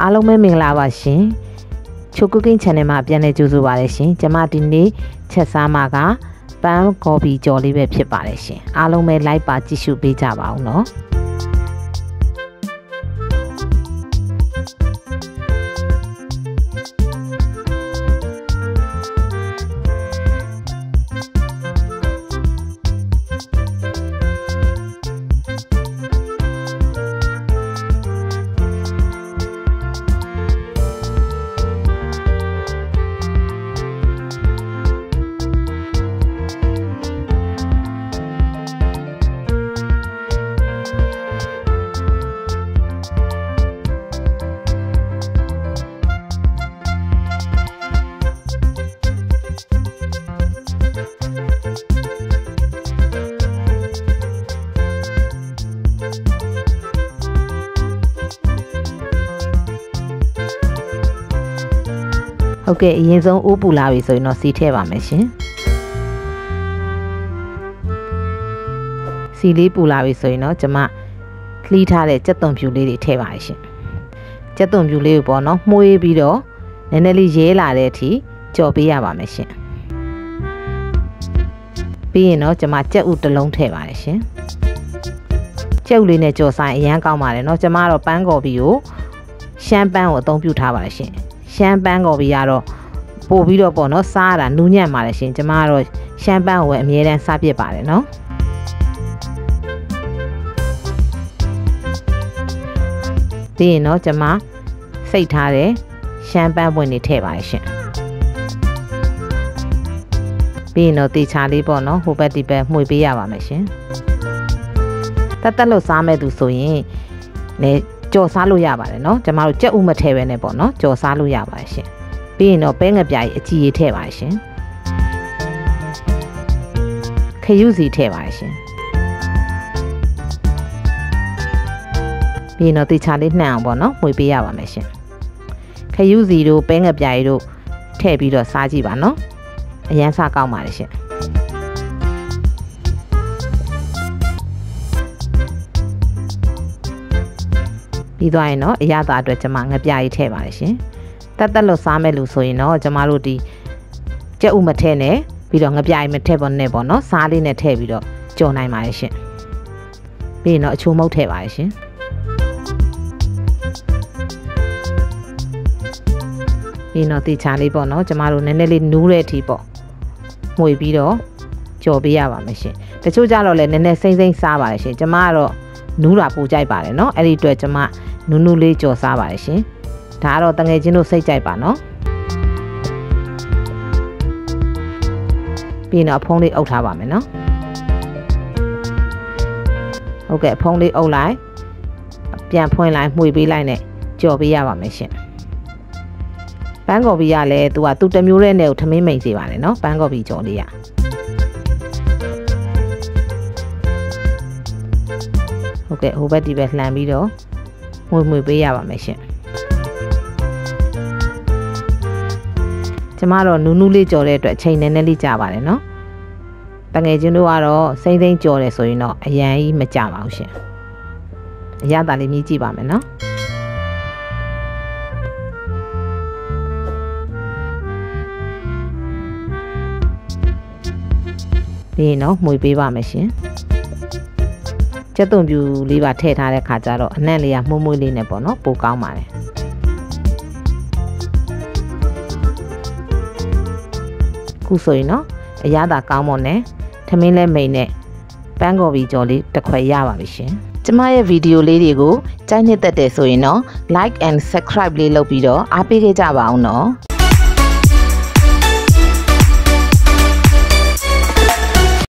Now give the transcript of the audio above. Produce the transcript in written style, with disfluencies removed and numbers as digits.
အားလုံးပဲမင်္ဂလာပါရှင်ချို cooking channel မှာပြန်လည်ကြိုဆိုပါရရှင်ကျွန်မဒီနေ့ချက်စားမှာကပန်းကော်ဖီကြော်လေးပဲဖြစ်ပါတယ်ရှင်အားလုံးပဲ like ပါကြည့်ရှုပေးကြပါဦးနော်ဟုတ်ကဲ့အရင်ဆုံးအိုးပူလာပြီဆိုရင်တော့စီထည့်ပါမယ်ရှင်စီလေးပူလာပြီဆိုရင်တော့ကျွန်မခလီးထားတဲ့ကြက်သွန်ဖြူလေးတွေထည့်ပါရရှင်ကြက်သွန်ဖြူလေးကိုပေါ့နော်မှုေးပြီးတော့နည်းနည်းလေးရဲလာတဲ့အထိကြော်ပေးရပါမယ်ရှင်ပြီးရင်တော့ကျွန်မကြက်ဥတစ်လုံးထည့်ပါရရှင်ကြက်ဥလေးနဲ့ကြော်ဆိုင်အရန်ကောင်းပါတယ်เนาะကျွန်မတော့ပန်းကော်ဖီကိုရှမ်းပန်းကိုအသုံးပြုထားပါရရှင်ရှမ်းပန်းကော်ဖီကတော့ပို့ပြီးတော့ပေါ့နော်စားရတာနူးညံ့ပါတယ်ရှင်ကျွန်မကတော့ရှမ်းပန်းကိုအမြဲတမ်းစားပြစ်ပါတယ်နော်ပြီးရင်တော့ကျွန်မစိတ်ထားတဲ့ရှမ်းပန်းပွင့်တွေထည့်ပါရှင်ပြီးရင်တော့တေချာလေးပေါ့နော်ဟိုဘက်ဒီဘက်မှွေပေးရပါမယ်ရှင်တက်လို့စားမဲ့သူဆိုရင်လည်းကြော်စားလို့ရပါတယ်เนาะကျမတို့ကြက်ဥမထည့်ပဲနဲ့ပေါ့เนาะကြော်စားလို့ရပါတယ်ရှင်ပြီးရင်တော့ပဲငပြားကြီးအကြည်ထည့်ပါရှင်ခရုစီထည့်ပါရှင်ပြီးရင်တော့တေချာလေးနှံ့အောင်ပေါ့เนาะမှွေပေးရပါမယ်ရှင်ခရုစီတို့ပဲငပြားကြီးတို့ထည့်ပြီးတော့စားကြည့်ပါเนาะအရန်စားကောင်းပါတယ်ရှင်ပြီးသွားရင်တော့အရသာအတွက်ကျွန်မငပြားကြီးထည့်ပါတယ်ရှင်တက်လို့စားမဲ့လို့ဆိုရင်တော့ကျွန်မတို့ဒီကြက်ဥမထည့်နဲ့ပြီးတော့ငပြားကြီးမထည့်ပါနဲ့ပေါ့နော်စားလေးနဲ့ထည့်ပြီးတော့ကြော်နိုင်ပါတယ်ရှင်ပြီးရင်တော့အချိုးမုတ်ထည့်ပါတယ်ရှင်ပြီးရင်တော့တေချာလေးပေါ့နော်ကျွန်မတို့နည်းနည်းလေးနူးတဲ့အထိပေါ့မှွေပြီးတော့ကြော်ပေးရပါမယ်ရှင်တချို့ကြတော့လည်းနည်းနည်းစိမ့်စိမ့်စားပါတယ်ရှင်ကျွန်မကတော့နူးတာပူကြိုက်ပါတယ်เนาะအဲ့ဒီအတွက်ကျွန်မနူးနူးလေးကြော်စားပါတယ်ရှင်ဒါကတော့တငယ်ချင်းတို့စိတ်ကြိုက်ပါเนาะပြီးတော့အဖုံးလေးအုပ်ထားပါမယ်เนาะဟုတ်ကဲ့အဖုံးလေးအုပ်လိုက်ပြန်ဖွင့်လိုက်မှွေပေးလိုက်နဲ့ကြော်ပေးရပါမယ်ရှင်ပန်းကော်ဖီကလည်းသူတစ်မျိုးနဲ့ကိုထမင်းမိန်စေပါတယ်เนาะပန်းကော်ဖီကြော်လေးရဟုတ်ကဲ့ဟိုဘက်ဒီဘက်လှန်ပြီးတော့မှွေပေးရပါမယ်ရှင်ကျမတော့နူးနူးလေးကြော်တဲ့အတွက်အချိန်နည်းနည်းလေးကြာပါတယ်เนาะတငယ်ချင်းတို့ကတော့စိမ့်စိမ့်ကြော်တယ်ဆိုရင်တော့အရန်ကြီးမကြာပါဘူးရှင်အရသာလေးမြည်ကြည့်ပါမယ်เนาะပြီးရင်တော့မှွေပေးပါမယ်ရှင်ကြက်သွန်ပြူလေးပါထည့်ထားတဲ့ခါကျတော့အနံ့လေးကမှုမွေးလေးနဲ့ပေါ့နော်ပိုကောင်းပါတယ်ခုဆိုရင်နော်အရသာကောင်းမွန်နဲ့ထမင်းလဲမိန်နဲ့ပန်းကော်ဖီကြော်လေးတစ်ခွက်ရပါပြီရှင်ကျမရဲ့ဗီဒီယိုလေးတွေကိုကြိုက်နှစ်သက်တယ်ဆိုရင်တော့ like and subscribe လေးလုပ်ပြီးတော့အားပေးခဲ့ကြပါအောင်နော်